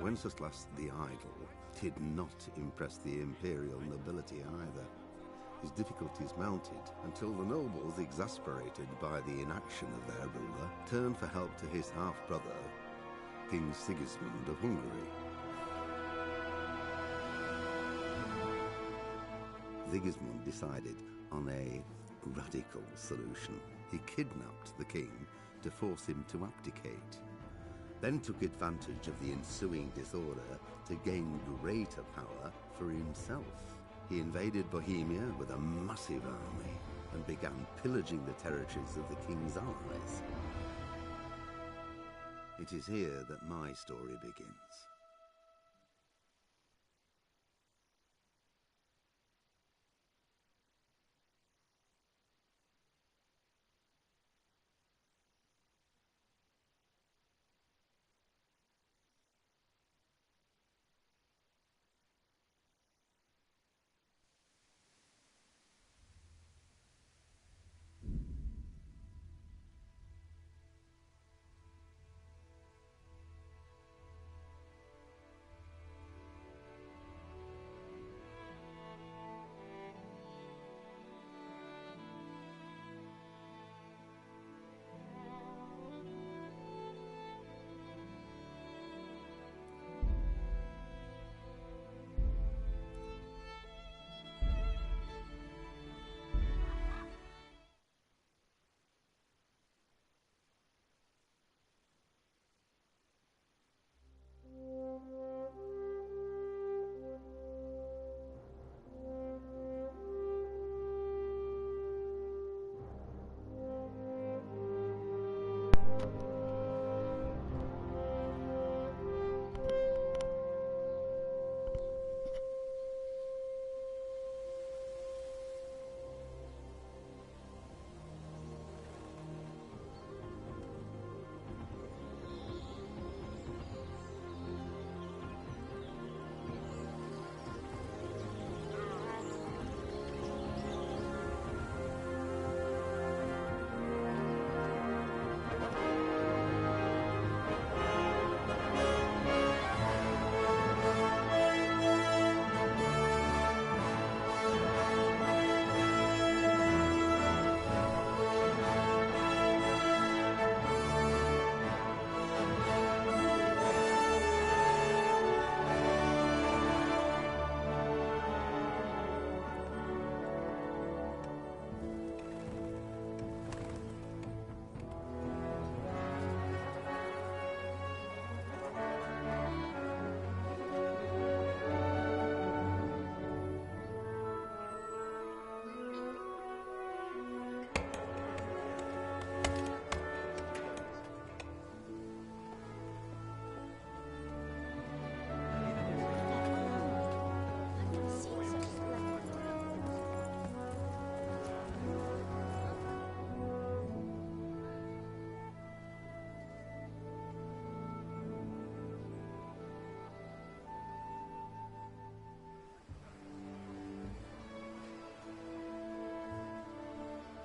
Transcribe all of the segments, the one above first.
Wenceslas the Idle did not impress the imperial nobility either. His difficulties mounted until the nobles, exasperated by the inaction of their ruler, turned for help to his half-brother, King Sigismund of Hungary. Sigismund decided on a radical solution. He kidnapped the king to force him to abdicate, then took advantage of the ensuing disorder to gain greater power for himself. He invaded Bohemia with a massive army and began pillaging the territories of the king's allies. It is here that my story begins.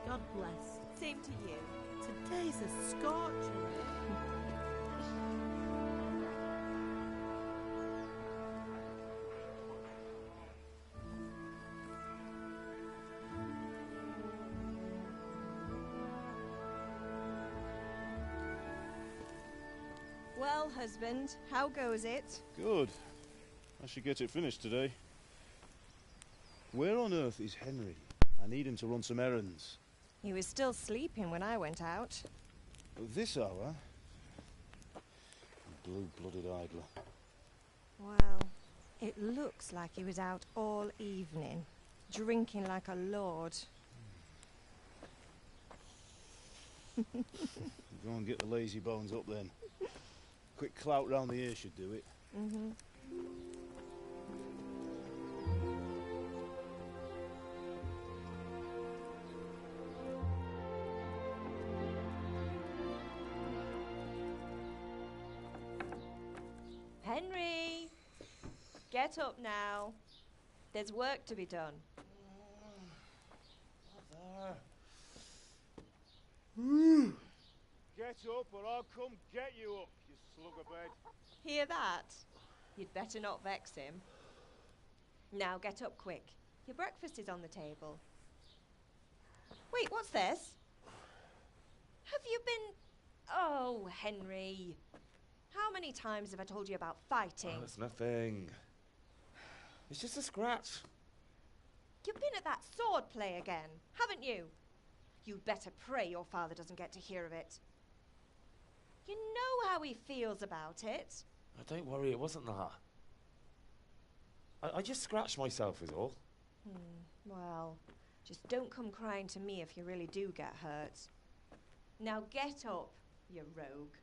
God bless. Same to you. Today's a scorcher. Well, husband, how goes it? Good. I should get it finished today. Where on earth is Henry? I need him to run some errands. He was still sleeping when I went out. At this hour? Blue-blooded idler. Well, it looks like he was out all evening, drinking like a lord. Go and get the lazy bones up then. Quick clout round the ear should do it. Mm-hmm. Henry! Get up now. There's work to be done. Get Get up or I'll come get you up, you slugabed. Hear that? You'd better not vex him. Now get up quick. Your breakfast is on the table. Wait, what's this? Have you been... Oh, Henry. How many times have I told you about fighting? Oh, it's nothing. It's just a scratch. You've been at that sword play again, haven't you? You'd better pray your father doesn't get to hear of it. You know how he feels about it. Oh, don't worry, it wasn't that. I just scratched myself is all. Well, just don't come crying to me if you really do get hurt. Now get up, you rogue.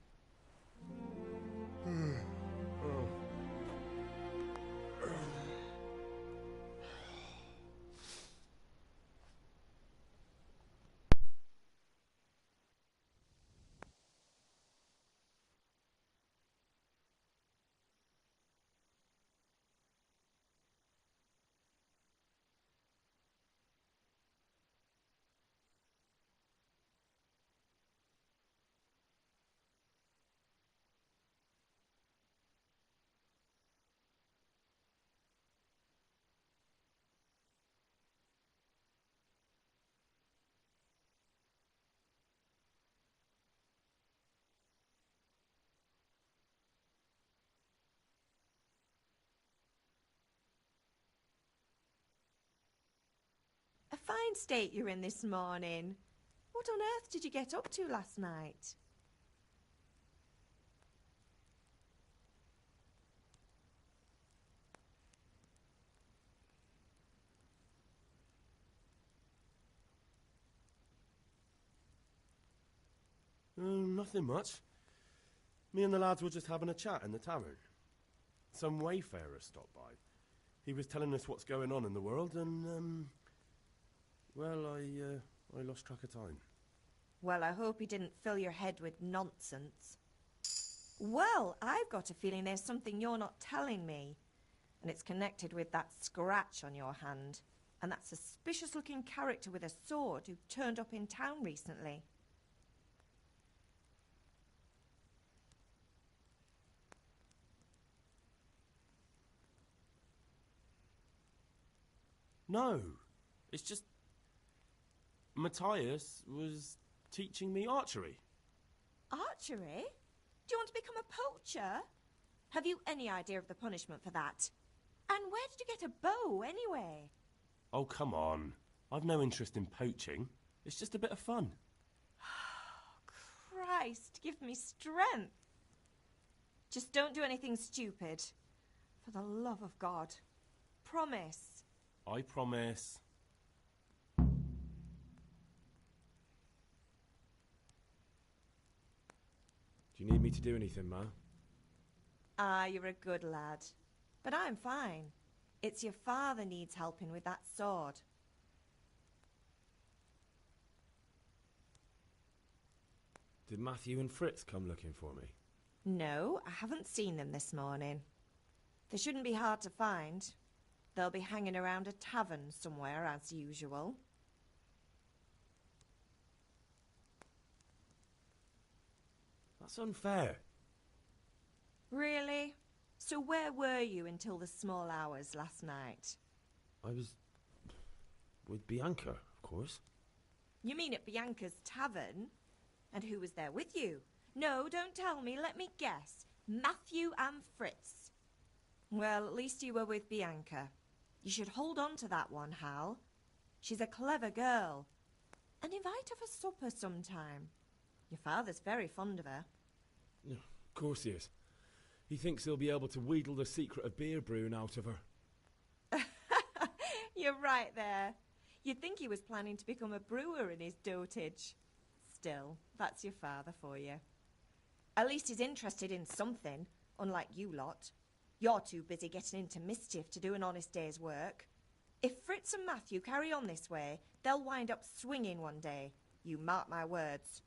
A fine state you're in this morning. What on earth did you get up to last night? Nothing much. Me and the lads were just having a chat in the tavern. Some wayfarer stopped by. He was telling us what's going on in the world and, well, I lost track of time. Well, I hope he didn't fill your head with nonsense. Well, I've got a feeling there's something you're not telling me. And it's connected with that scratch on your hand. And that suspicious-looking character with a sword who turned up in town recently. No, it's just... Matthias was teaching me archery. Archery? Do you want to become a poacher? Have you any idea of the punishment for that? And where did you get a bow, anyway? Oh, come on. I've no interest in poaching. It's just a bit of fun. Christ, give me strength. Just don't do anything stupid. For the love of God. Promise. I promise. Do you need me to do anything, Ma? Ah, you're a good lad. But I'm fine. It's your father needs helping with that sword. Did Matthew and Fritz come looking for me? No, I haven't seen them this morning. They shouldn't be hard to find. They'll be hanging around a tavern somewhere, as usual. That's unfair. Really? So where were you until the small hours last night? I was... with Bianca, of course. You mean at Bianca's tavern? And who was there with you? No, don't tell me. Let me guess. Matthew and Fritz. Well, at least you were with Bianca. You should hold on to that one, Hal. She's a clever girl. And invite her for supper sometime. Your father's very fond of her. Of course he is. He thinks he'll be able to wheedle the secret of beer brewing out of her. You're right there. You'd think he was planning to become a brewer in his dotage. Still, that's your father for you. At least he's interested in something, unlike you lot. You're too busy getting into mischief to do an honest day's work. If Fritz and Matthew carry on this way, they'll wind up swinging one day. You mark my words.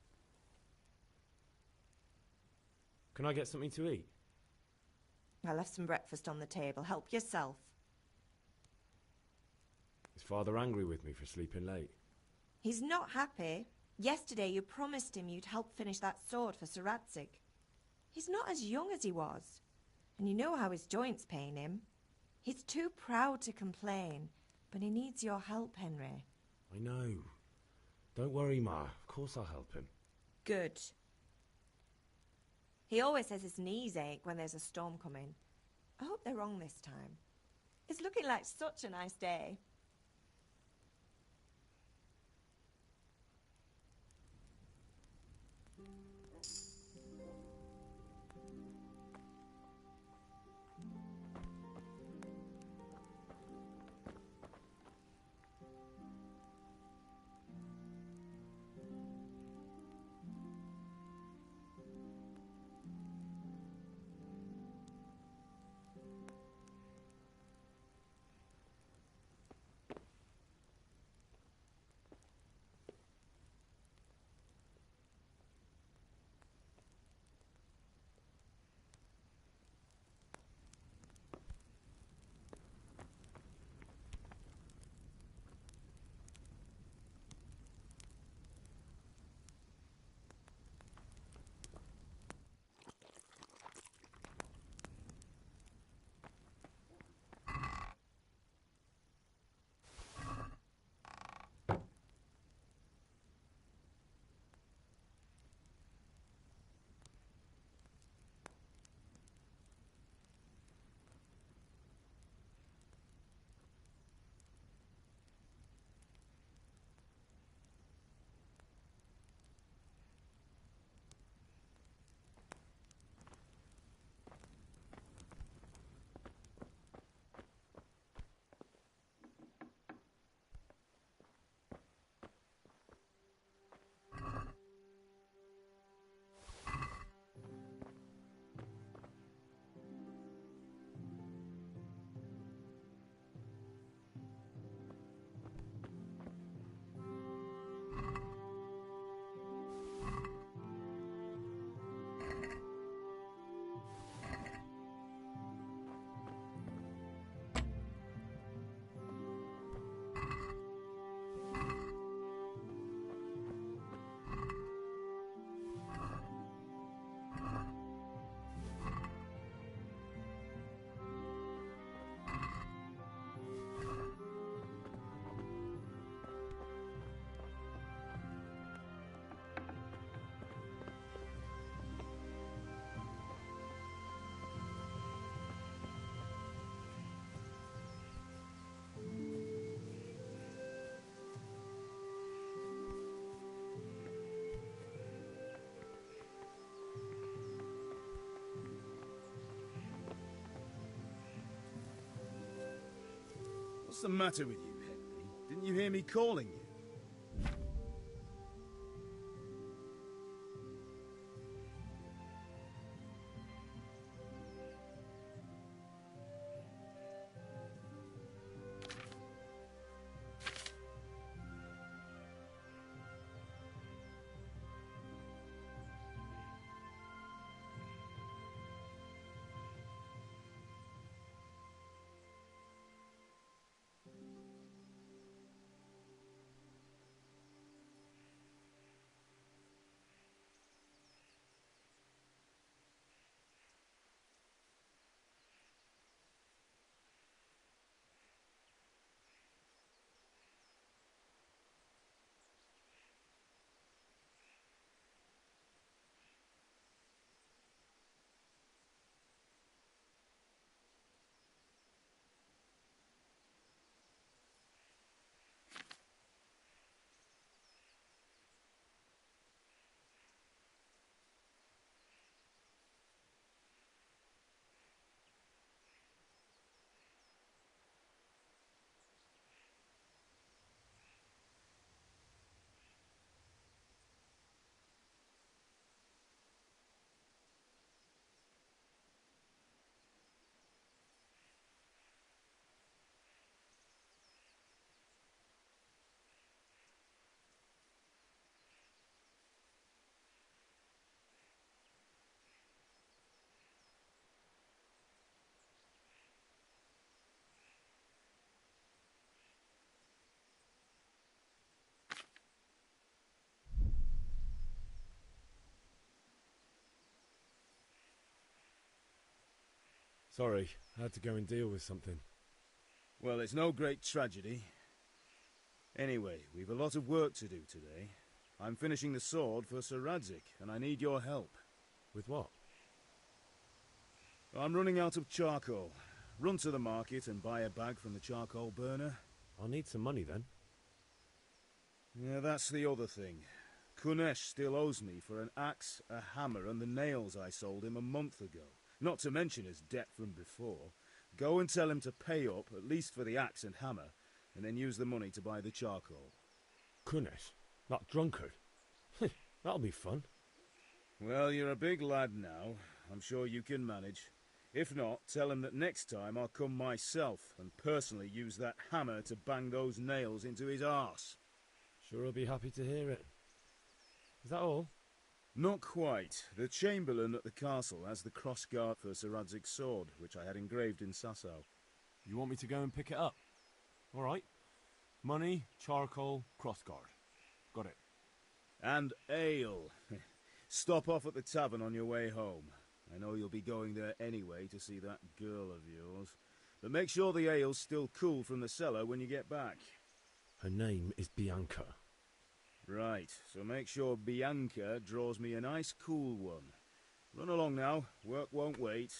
Can I get something to eat? I left some breakfast on the table. Help yourself. Is Father angry with me for sleeping late? He's not happy, Yesterday you promised him you'd help finish that sword for Sir Radzig. He's not as young as he was, and you know how his joints pain him. He's too proud to complain, but he needs your help, Henry. I know. Don't worry, Ma. Of course I'll help him. Good. He always says his knees ache when there's a storm coming. I hope they're wrong this time. It's looking like such a nice day. What's the matter with you, Henry? Didn't you hear me calling you? Sorry, I had to go and deal with something. Well, it's no great tragedy. Anyway, we've a lot of work to do today. I'm finishing the sword for Sir Radzig, and I need your help. With what? I'm running out of charcoal. Run to the market and buy a bag from the charcoal burner. I'll need some money then. Yeah, that's the other thing. Kunesh still owes me for an axe, a hammer, and the nails I sold him a month ago. Not to mention his debt from before. Go and tell him to pay up, at least for the axe and hammer, and then use the money to buy the charcoal. Kunesh? That drunkard? That'll be fun. Well, you're a big lad now. I'm sure you can manage. If not, tell him that next time I'll come myself and personally use that hammer to bang those nails into his arse. Sure I'll be happy to hear it. Is that all? Not quite. The Chamberlain at the castle has the crossguard for Sir Radzig's sword, which I had engraved in Sasau. You want me to go and pick it up? All right. Money, charcoal, crossguard. Got it. And ale. Stop off at the tavern on your way home. I know you'll be going there anyway to see that girl of yours. But make sure the ale's still cool from the cellar when you get back. Her name is Bianca. Right, so make sure Bianca draws me a nice cool one. Run along now, work won't wait.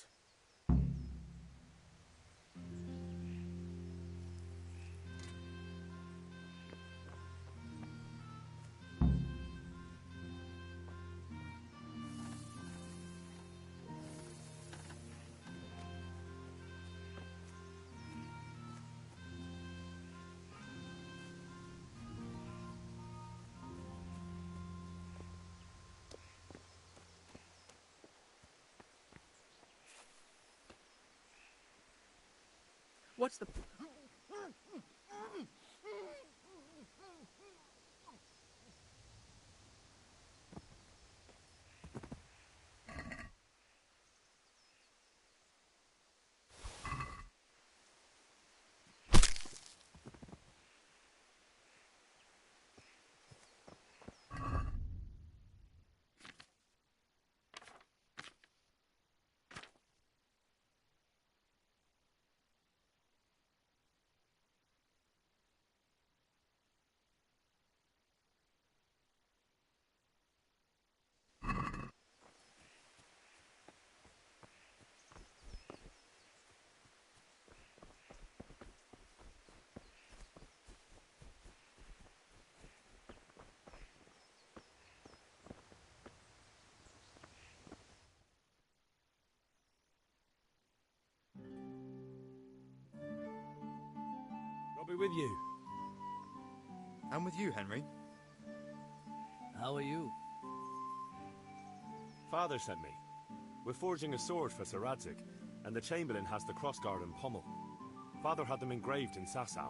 What's the... I'll be with you. I'm with you, Henry. How are you? Father sent me. We're forging a sword for Sir Radzig, and the Chamberlain has the crossguard and pommel. Father had them engraved in Sasau.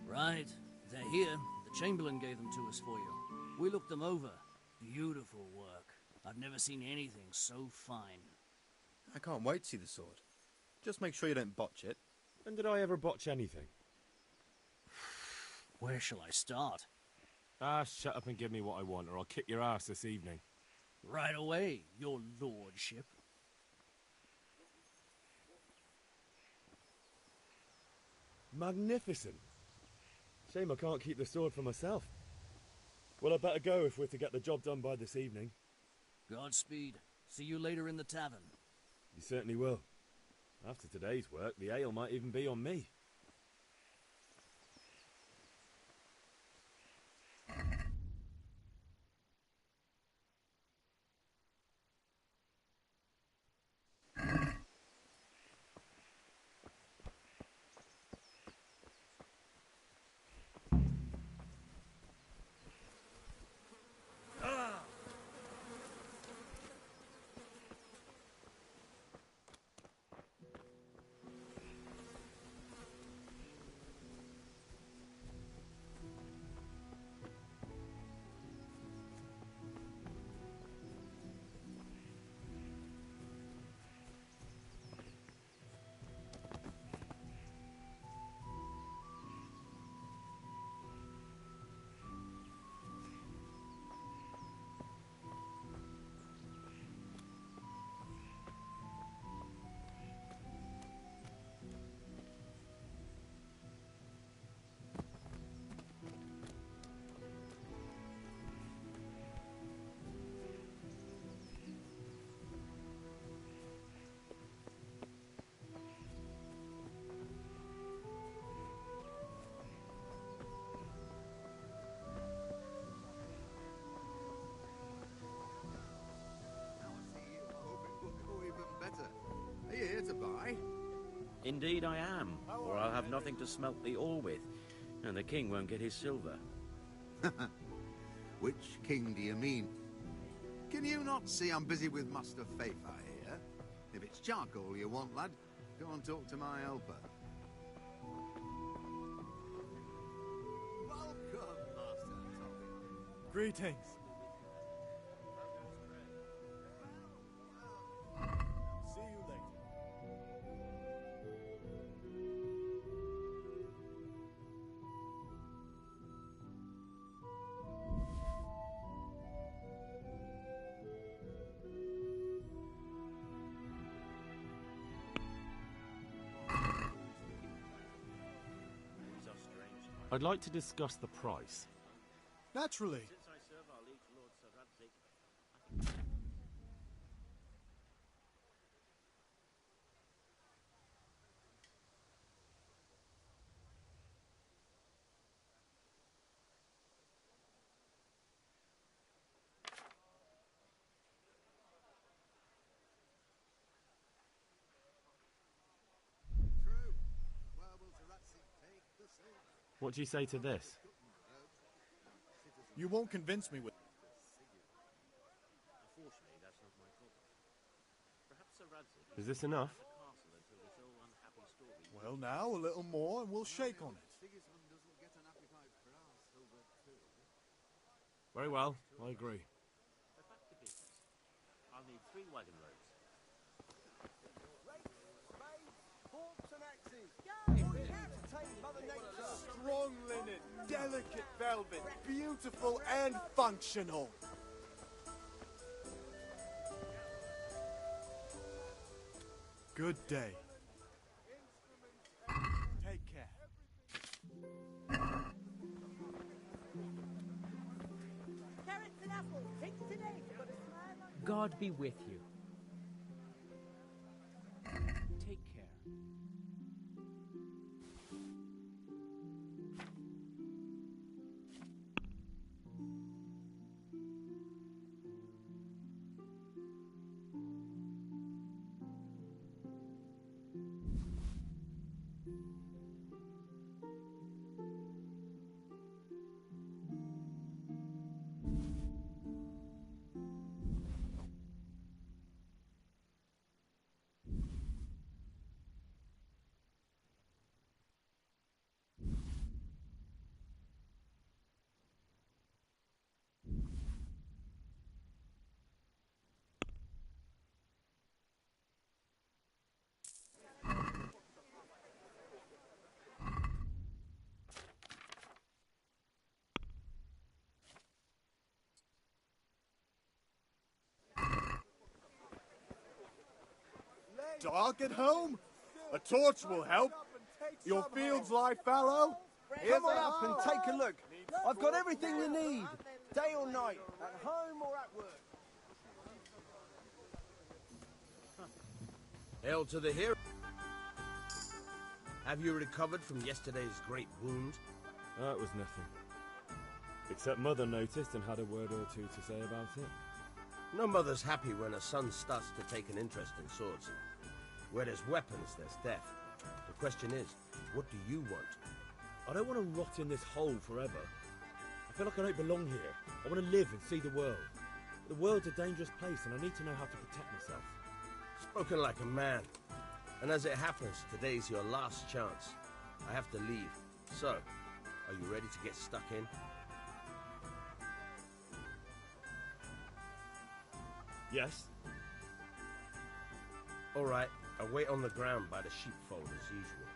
Right. They're here. The Chamberlain gave them to us for you. We looked them over. Beautiful work. I've never seen anything so fine. I can't wait to see the sword. Just make sure you don't botch it. When did I ever botch anything? Where shall I start? Shut up and give me what I want, or I'll kick your ass this evening. Right away, your lordship. Magnificent. Shame I can't keep the sword for myself. Well, I better go if we're to get the job done by this evening. Godspeed. See you later in the tavern. You certainly will. After today's work, the ale might even be on me. Indeed I am, or I'll have nothing to smelt the ore with, and the king won't get his silver. Which king do you mean? Can you not see I'm busy with Master Faithful here? If it's charcoal you want, lad, go and talk to my helper. Welcome, Master Tommy. Greetings. See you later. I'd like to discuss the price. Naturally. Since I serve our liege lord Sir Radzik, True. Where will Sir Radzik take the silver? What do you say to this? You won't convince me with... unfortunately that's not my problem. Perhaps Sir Radzik Is this enough? the castle until this whole unhappy story. Well, now, a little more and we'll shake on it. Sigismund doesn't get an appetite for our silver too. Very well, I agree. But back to business. I'll need 3 wagon loads. Strong linen, delicate velvet, beautiful and functional. Good day. Take care. Carrots and apples, take today. Got a smile on God be with you. Take care. Dark at home? A torch will help. Your fields lie fallow? Come on up and take a look. I've got everything you need, day or night, at home or at work. Hail to the hero. Have you recovered from yesterday's great wound? That was nothing. Except Mother noticed and had a word or two to say about it. No mother's happy when a son starts to take an interest in swords. Where there's weapons, there's death. The question is, what do you want? I don't want to rot in this hole forever. I feel like I don't belong here. I want to live and see the world. The world's a dangerous place and I need to know how to protect myself. Spoken like a man. And as it happens, today's your last chance. I have to leave. So, are you ready to get stuck in? Yes. All right, I'll wait on the ground by the sheepfold as usual.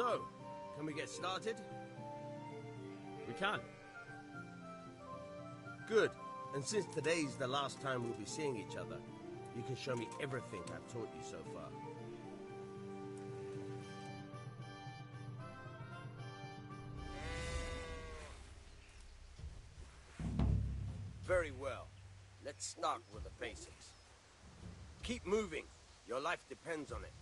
So, can we get started? We can. Good. And since today's the last time we'll be seeing each other, you can show me everything I've taught you so far. Very well. Let's start with the basics. Keep moving. Your life depends on it.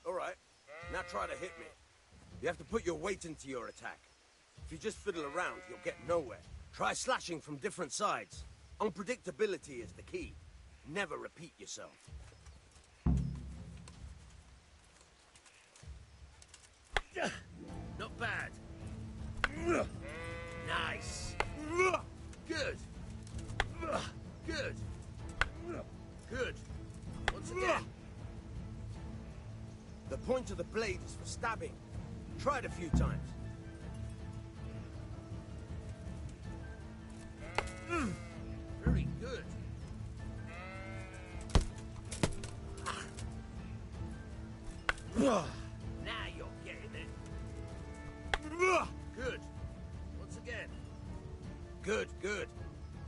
All right. Now try to hit me. You have to put your weight into your attack. If you just fiddle around, you'll get nowhere. Try slashing from different sides. Unpredictability is the key. Never repeat yourself. Not bad. Nice. Good. Good. Good. Once again. The point of the blade is for stabbing. Try it a few times. Very good. Now you're getting it. Good. Once again. Good.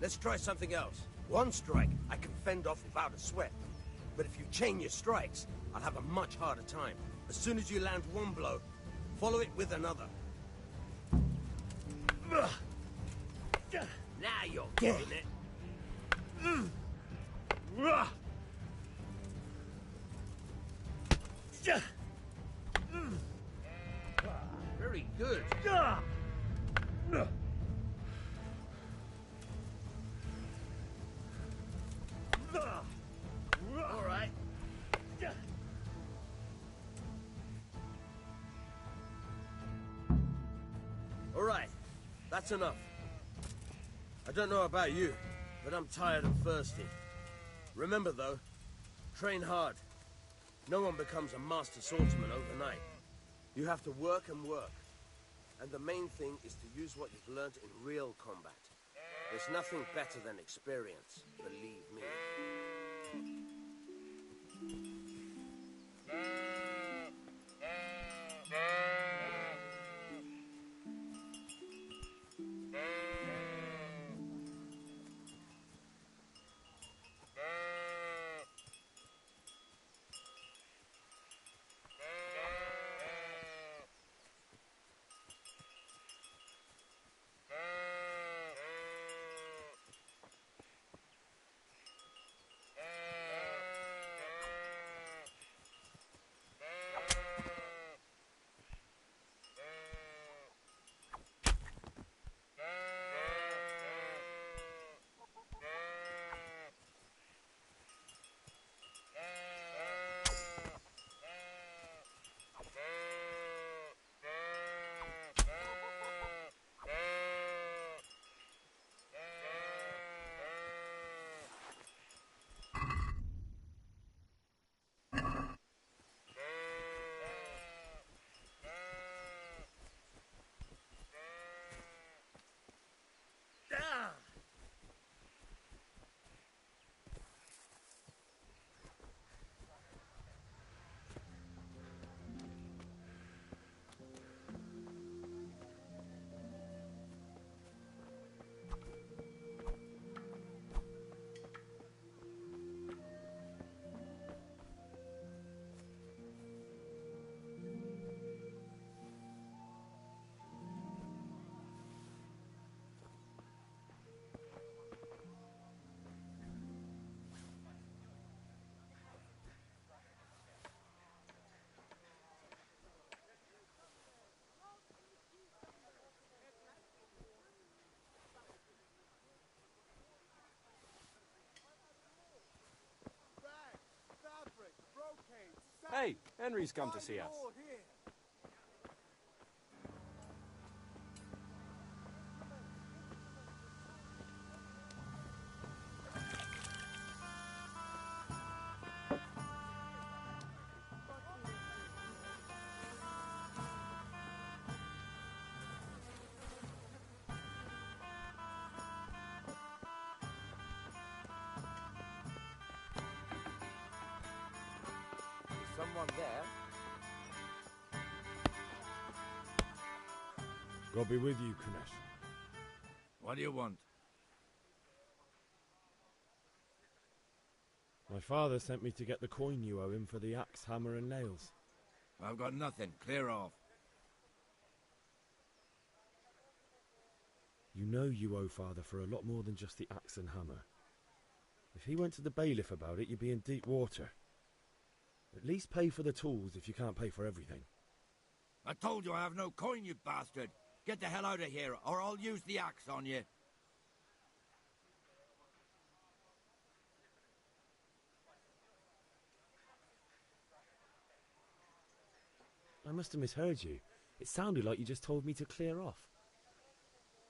Let's try something else. One strike I can fend off without a sweat. But if you chain your strikes, I'll have a much harder time. As soon as you land one blow, follow it with another. Now you're getting it. Very good. All right. All right. That's enough. I don't know about you, but I'm tired and thirsty. Remember, though, train hard. No one becomes a master swordsman overnight. You have to work and work. And the main thing is to use what you've learned in real combat. There's nothing better than experience, believe me. Hey, Henry's come to see us. one there. God be with you, Kunesh. What do you want? My father sent me to get the coin you owe him for the axe, hammer and nails. I've got nothing. Clear off. You know you owe father for a lot more than just the axe and hammer. If he went to the bailiff about it, you'd be in deep water. At least pay for the tools if you can't pay for everything. I told you I have no coin, you bastard. Get the hell out of here, or I'll use the axe on you. I must have misheard you. It sounded like you just told me to clear off.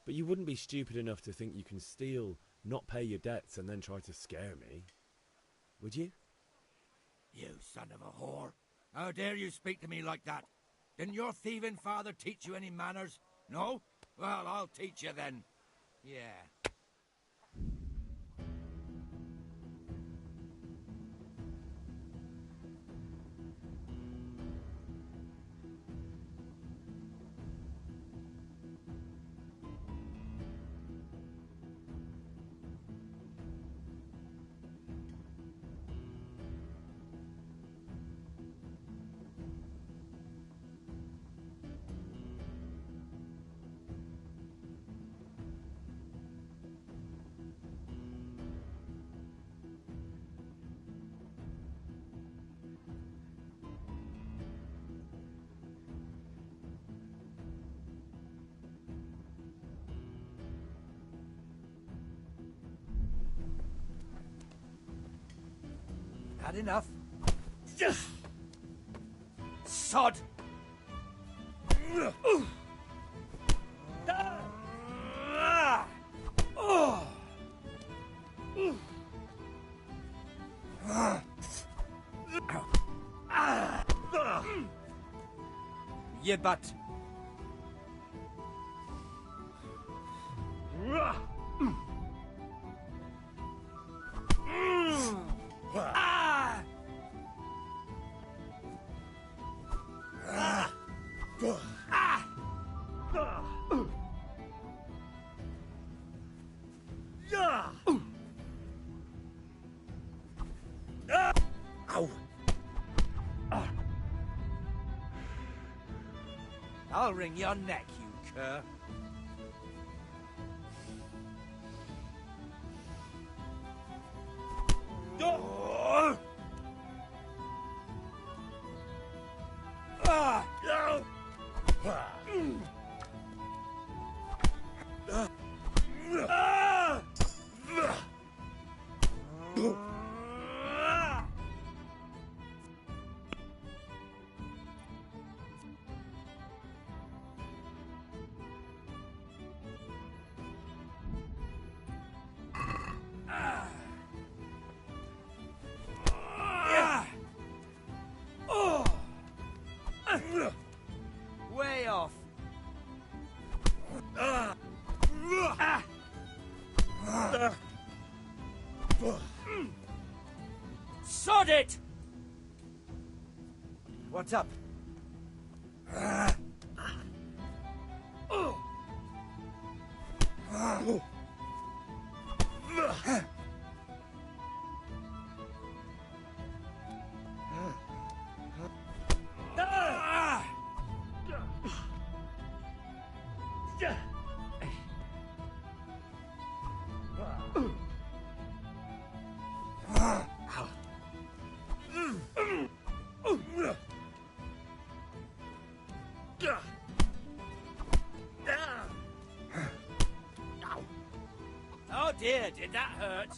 But you wouldn't be stupid enough to think you can steal, not pay your debts, and then try to scare me. Would you? You son of a whore. How dare you speak to me like that? Didn't your thieving father teach you any manners? No? Well, I'll teach you then. Yeah. Had enough? Sod! Ye butt! I'll wring your neck, you cur. Way off. Sod it! What's up? Oh dear, did that hurt?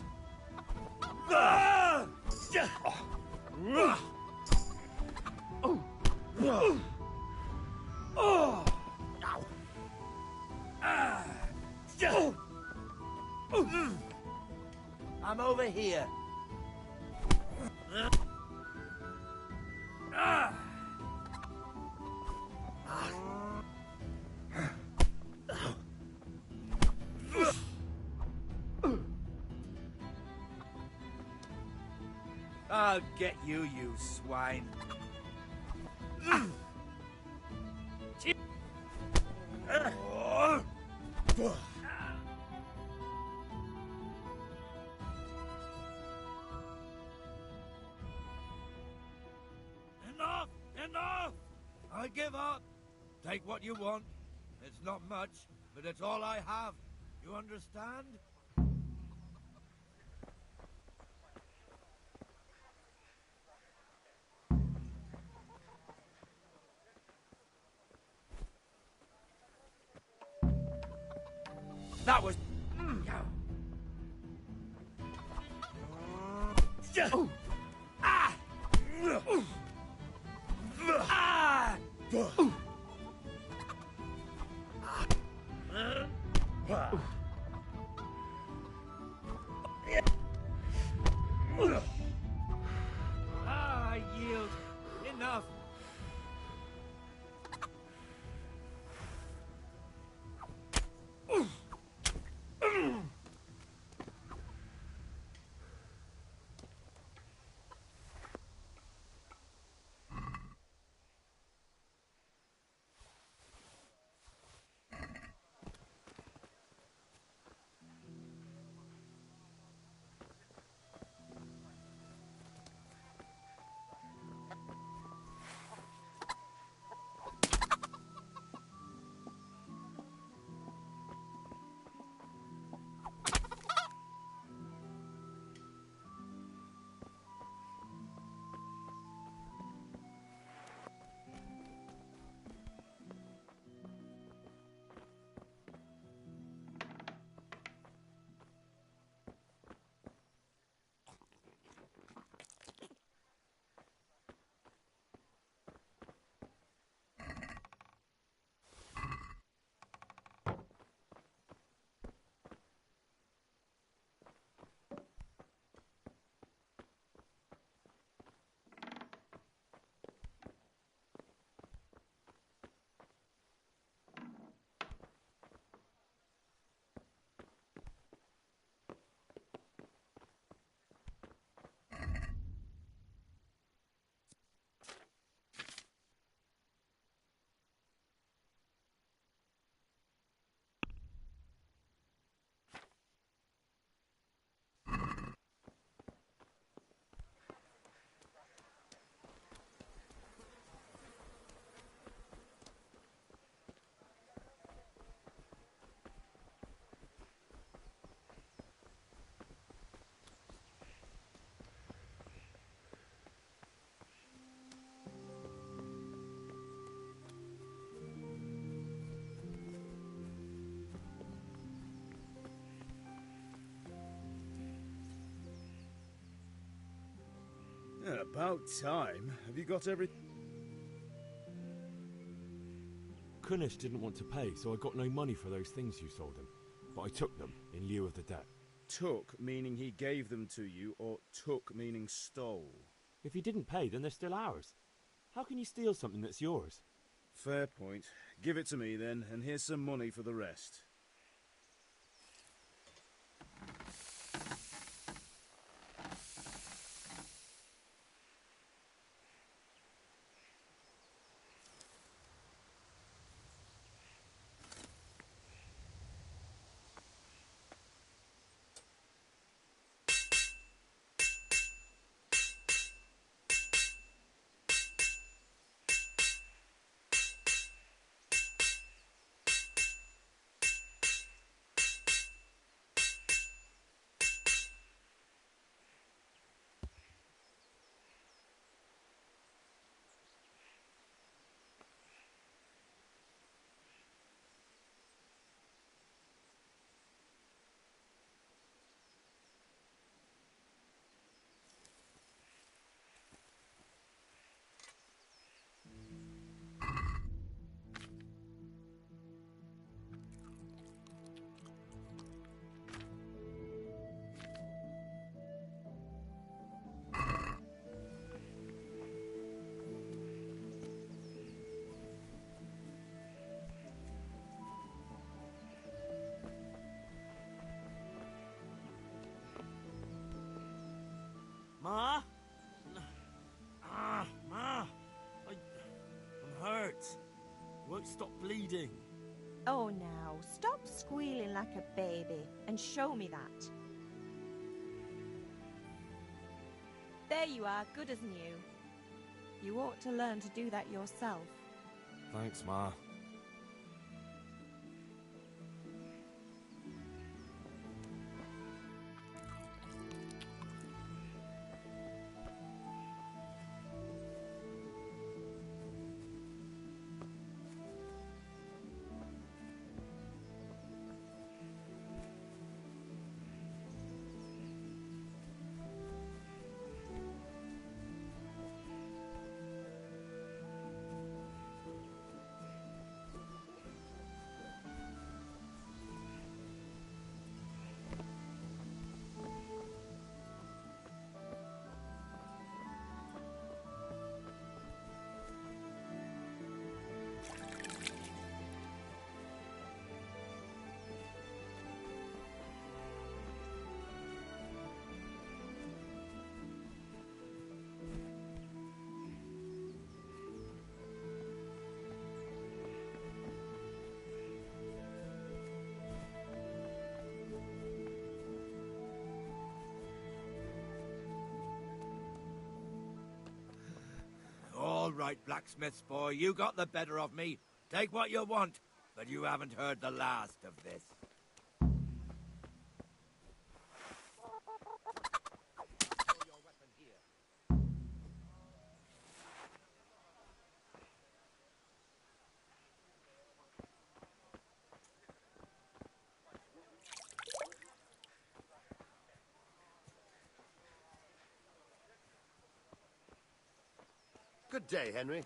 I'm over here. I'll get you, you swine. Enough! Enough! I give up. Take what you want. It's not much, but it's all I have. You understand? That was... Oh. Ah! Ah! I yield. Enough. Yeah, about time. Have you got everything? Kunish didn't want to pay, so I got no money for those things you sold him. But I took them in lieu of the debt. Took, meaning he gave them to you, or took, meaning stole? If he didn't pay, then they're still ours. How can you steal something that's yours? Fair point. Give it to me then, and here's some money for the rest. Ma? Ma! I'm hurt. Won't stop bleeding. Oh, now, stop squealing like a baby and show me that. There you are, good as new. You ought to learn to do that yourself. Thanks, Ma. All right, blacksmith's boy, you got the better of me. Take what you want, but you haven't heard the last of this. Good day, Henry.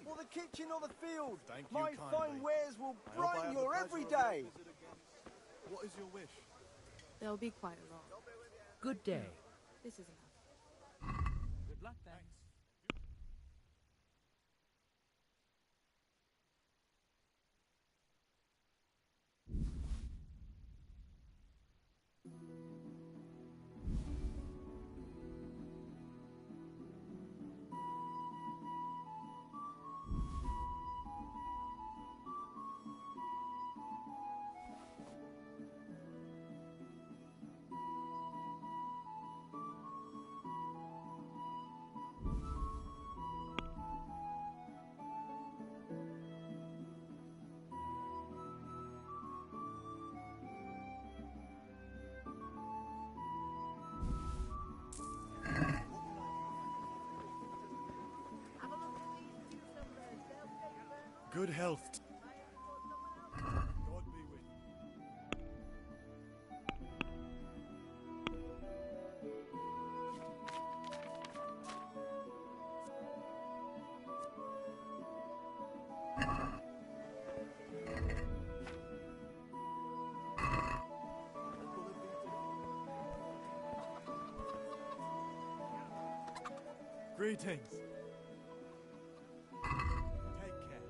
For the kitchen or the field. Thank you My kindly. fine wares will I hope I brighten have the your pleasure every of your day. visit again. What is your wish? There'll be quite a lot. Good day. This is enough. Good luck then. Good health. God be with you. Greetings. Take care.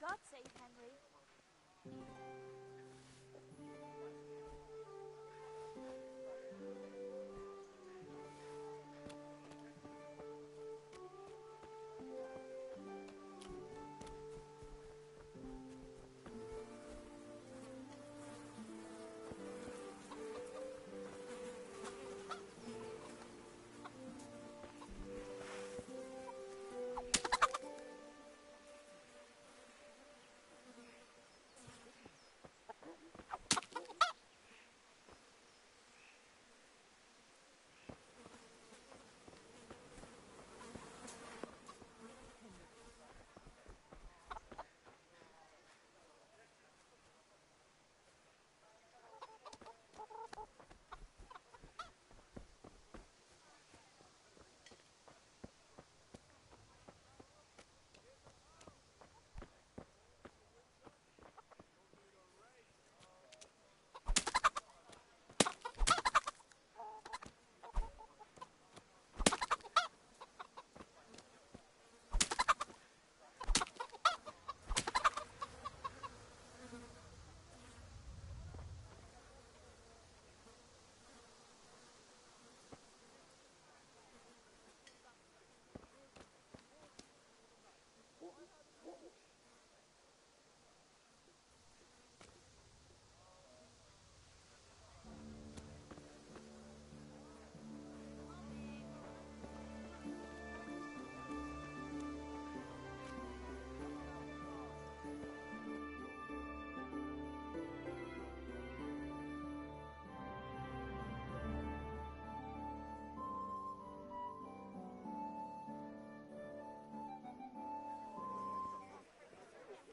God save Henry.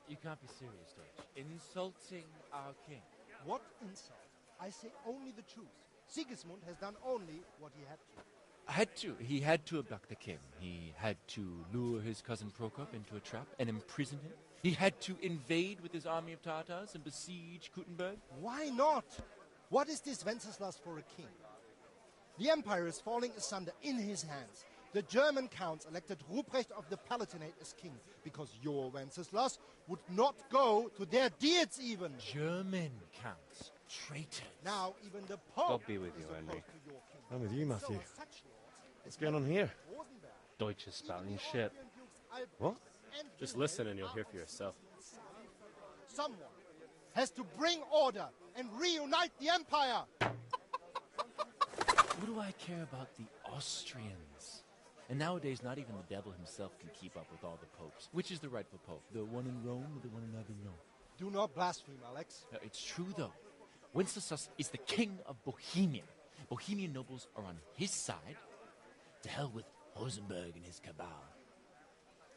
You can't be serious, Deutsch. Insulting our king. What insult? I say only the truth. Sigismund has done only what he had to. Had to. He had to abduct the king. He had to lure his cousin Prokop into a trap and imprison him. He had to invade with his army of Tartars and besiege Kuttenberg. Why not? What is this Wenceslas for a king? The empire is falling asunder in his hands. The German counts elected Ruprecht of the Palatinate as king because your Wenceslas would not go to their deeds even. German counts. Traitors. Now even the Pope God be with you, is Henry. opposed to your king. I'm with you, Matthew. So such lords What's going on here? Rosenberg, Deutsch is spouting shit. What? Just listen and you'll hear for yourself. someone has to bring order and reunite the empire. What do I care about the Austrians? And nowadays, not even the devil himself can keep up with all the popes. Which is the rightful pope? The one in Rome or the one in Avignon? Do not blaspheme, Alex. No, it's true, though. Wenceslas is the king of Bohemia. Bohemian nobles are on his side. To hell with Rosenberg and his cabal.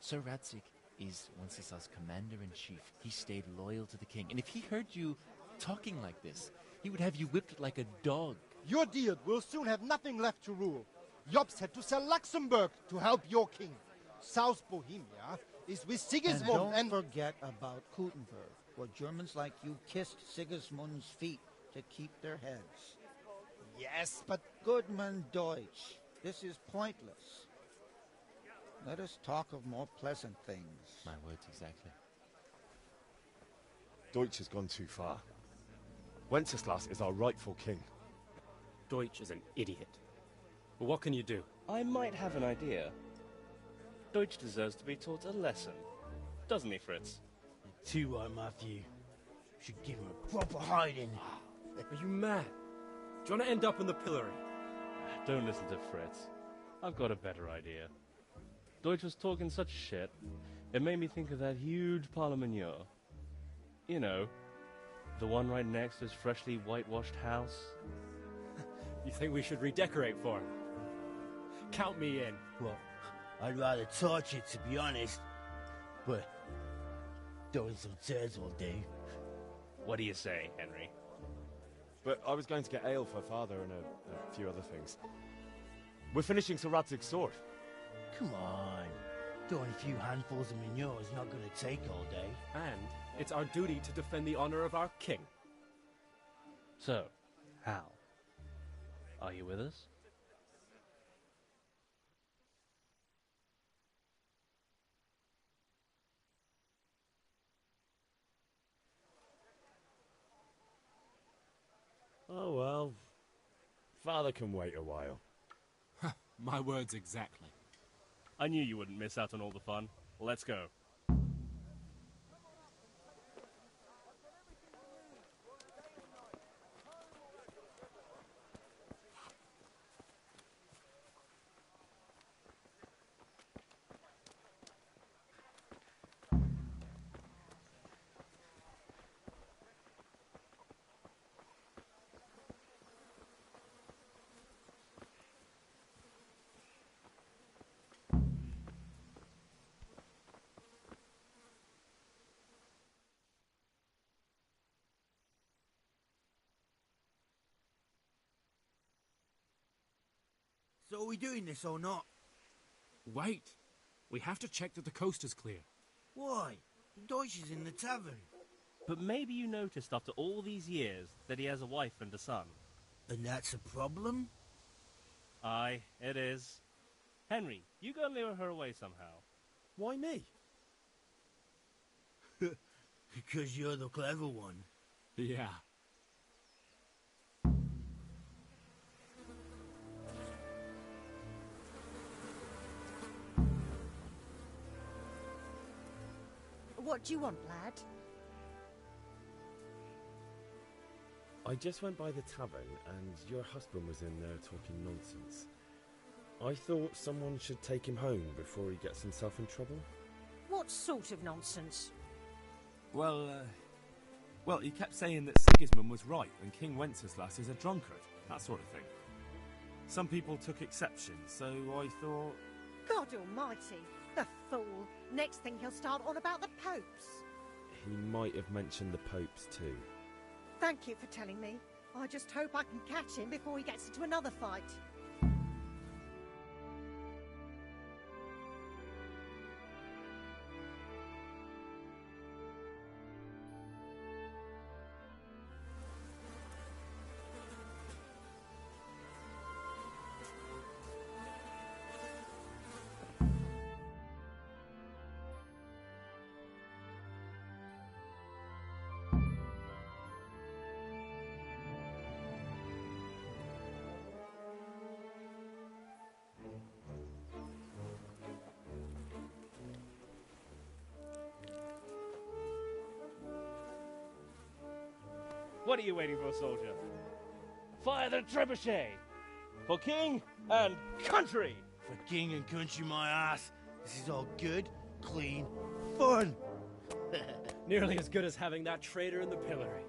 Sir Radzig is Wenceslas' commander-in-chief. He stayed loyal to the king. And if he heard you talking like this, he would have you whipped like a dog. Your dear will soon have nothing left to rule. Jobst had to sell Luxembourg to help your king. South Bohemia is with Sigismund and don't forget about Gutenberg, where Germans like you kissed Sigismund's feet to keep their heads. Yes, but... Goodman Deutsch, this is pointless. Let us talk of more pleasant things. My words exactly. Deutsch has gone too far. Wenceslas is our rightful king. Deutsch is an idiot. But what can you do? I might have an idea. Deutsch deserves to be taught a lesson. Doesn't he, Fritz? You're too right, Matthew. Should give him a proper hiding. Are you mad? Do you want to end up in the pillory? Don't listen to Fritz. I've got a better idea. Deutsch was talking such shit, it made me think of that huge Parlement. You know, the one right next to his freshly whitewashed house. You think we should redecorate for him? Count me in. Well, I'd rather torch it, to be honest. But throwing some turds will do. What do you say, Henry? But I was going to get ale for Father and a few other things. We're finishing Sir Radzig's sword. Come on. Throwing a few handfuls of manure is not going to take all day. And it's our duty to defend the honor of our king. So, Hal, are you with us? Oh, well. Father can wait a while. My words exactly. I knew you wouldn't miss out on all the fun. Let's go. So are we doing this or not? Wait. We have to check that the coast is clear. Why? Deutsch is in the tavern. But maybe you noticed after all these years that he has a wife and a son. And that's a problem? Aye, it is. Henry, you go and lure her away somehow. Why me? Because you're the clever one. Yeah. What do you want, lad? I just went by the tavern and your husband was in there talking nonsense. I thought someone should take him home before he gets himself in trouble. What sort of nonsense? Well, he kept saying that Sigismund was right and King Wenceslas is a drunkard, that sort of thing. Some people took exception, so I thought... God almighty, the fool. Next thing he'll start on about the popes. He might have mentioned the popes too. Thank you for telling me. I just hope I can catch him before he gets into another fight. What are you waiting for, soldier? Fire the trebuchet! For king and country! For king and country, my ass. This is all good, clean fun. Nearly as good as having that traitor in the pillory.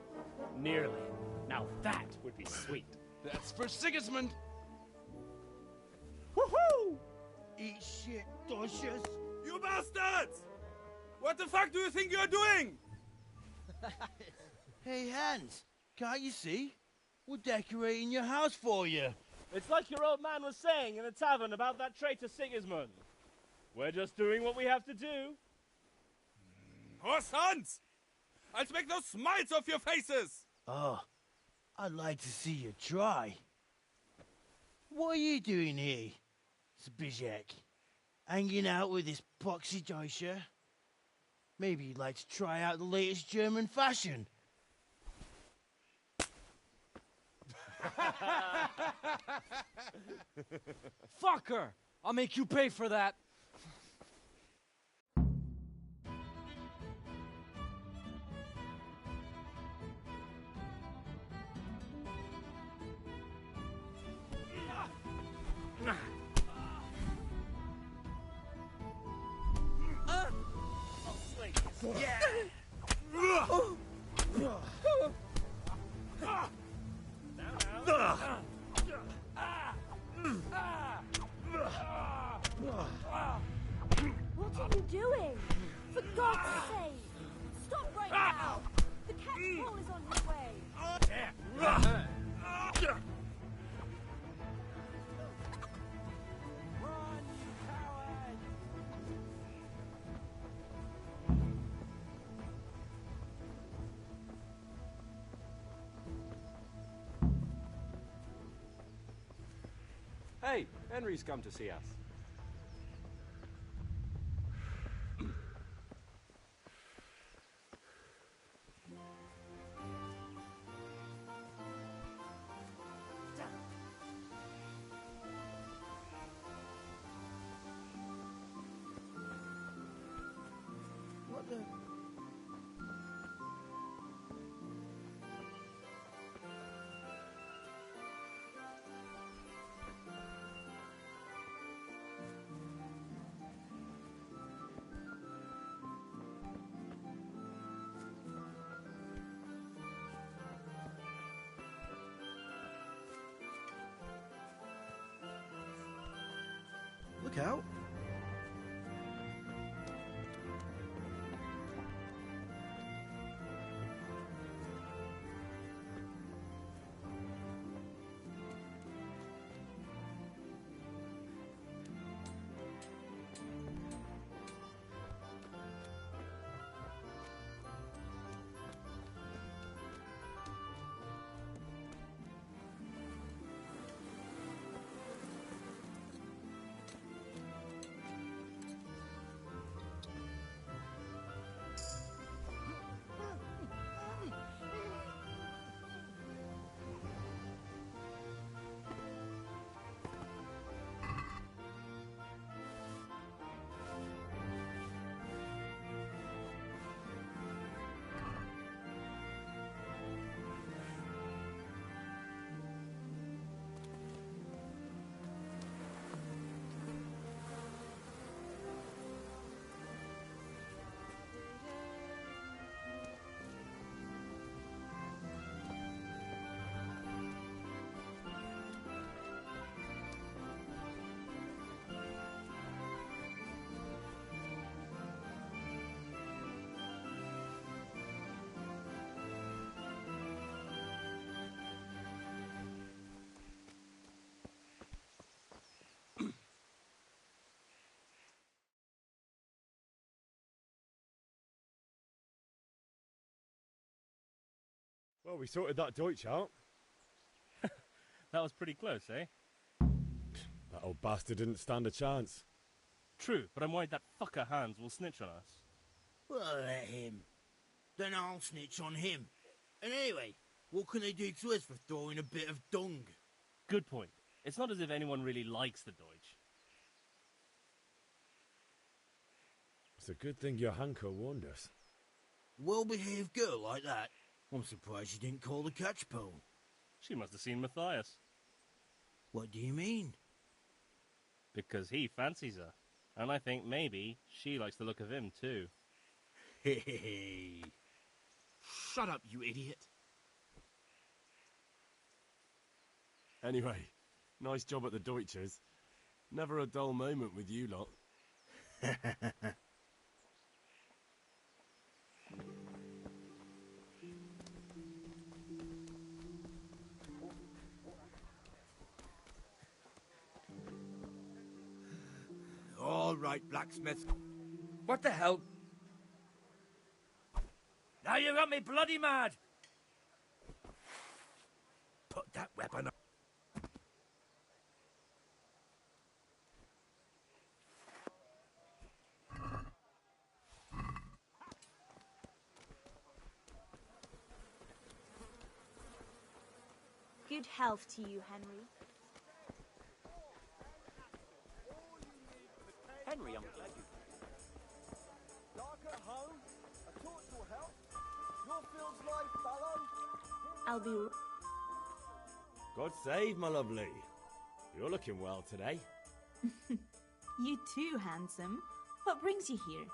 Nearly. Now that would be sweet. That's for Sigismund. Woohoo! Eat shit, Docious. You bastards! What the fuck do you think you're doing? Hey, Hans, can't you see? We're decorating your house for you. It's like your old man was saying in the tavern about that traitor Sigismund. We're just doing what we have to do. Oh, sons! I'll make those smiles off your faces! Oh, I'd like to see you try. What are you doing here, Zbyszek? Hanging out with this poxy Deutscher? Maybe you'd like to try out the latest German fashion. Fucker! I'll make you pay for that. What are you doing? For God's sake! Stop right now! The cat's pole is on his way! Hey, Henry's come to see us. What the... Look out. Well, we sorted that Deutsch out. That was pretty close, eh? That old bastard didn't stand a chance. True, but I'm worried that fucker Hans will snitch on us. Well, let him. Then I'll snitch on him. And anyway, what can they do to us for throwing a bit of dung? Good point. It's not as if anyone really likes the Deutsch. It's a good thing your Hanko warned us. Well-behaved girl like that. I'm surprised she didn't call the catch pole. She must have seen Matthias. What do you mean? Because he fancies her. And I think maybe she likes the look of him too. Hey. Shut up, you idiot. Anyway, nice job at the Deutschers. Never a dull moment with you lot. All right, blacksmith. What the hell? Now you got me bloody mad! Put that weapon up. Good health to you, Henry. Henry, I'm glad you... Dark at home, a torch will help. Your field's life, fellow. I'll be... God save, my lovely. You're looking well today. You too, handsome. What brings you here?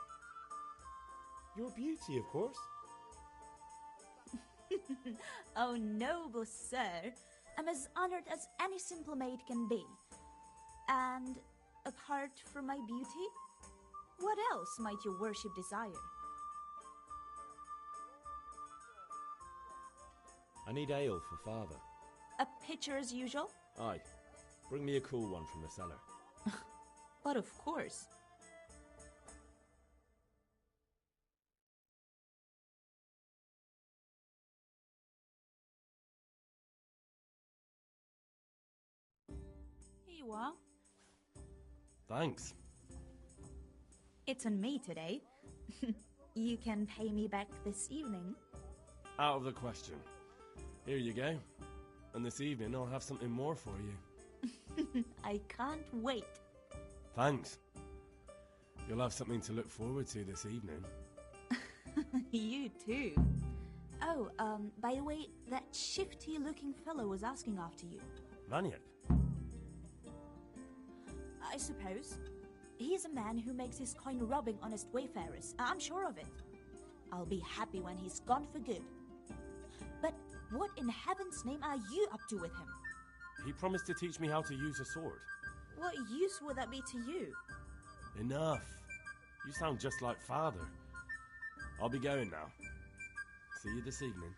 Your beauty, of course. Oh, noble sir. I'm as honored as any simple maid can be. And apart from my beauty, what else might your worship desire? I need ale for father. A pitcher as usual? Aye. Bring me a cool one from the cellar. But of course. Here you are. Thanks. It's on me today. You can pay me back this evening. Out of the question. Here you go. And this evening I'll have something more for you. I can't wait. Thanks. You'll have something to look forward to this evening. You too. Oh, by the way, that shifty-looking fellow was asking after you. Vanyek? I suppose. He's a man who makes his coin robbing honest wayfarers. I'm sure of it. I'll be happy when he's gone for good. But what in heaven's name are you up to with him? He promised to teach me how to use a sword. What use would that be to you? Enough. You sound just like father. I'll be going now. See you this evening.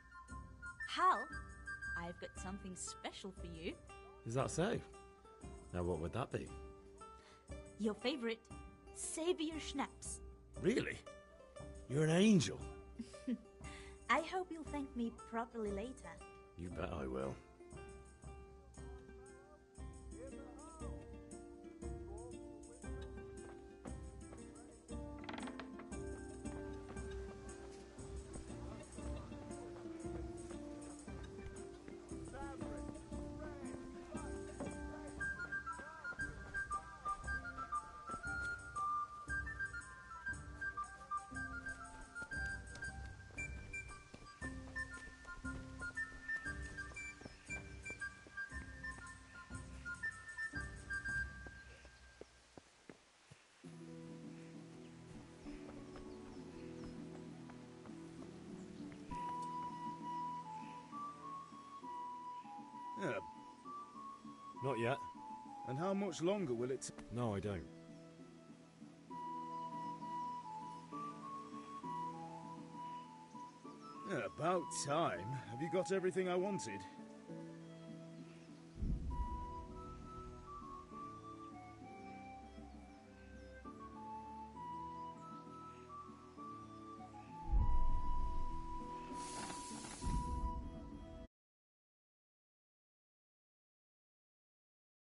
Hal, I've got something special for you. Is that so? Now what would that be? Your favorite, Savior Schnapps. Really? You're an angel. I hope you'll thank me properly later. You bet I will. Yeah. Not yet. And how much longer will it take? No, I don't. Yeah, about time. Have you got everything I wanted?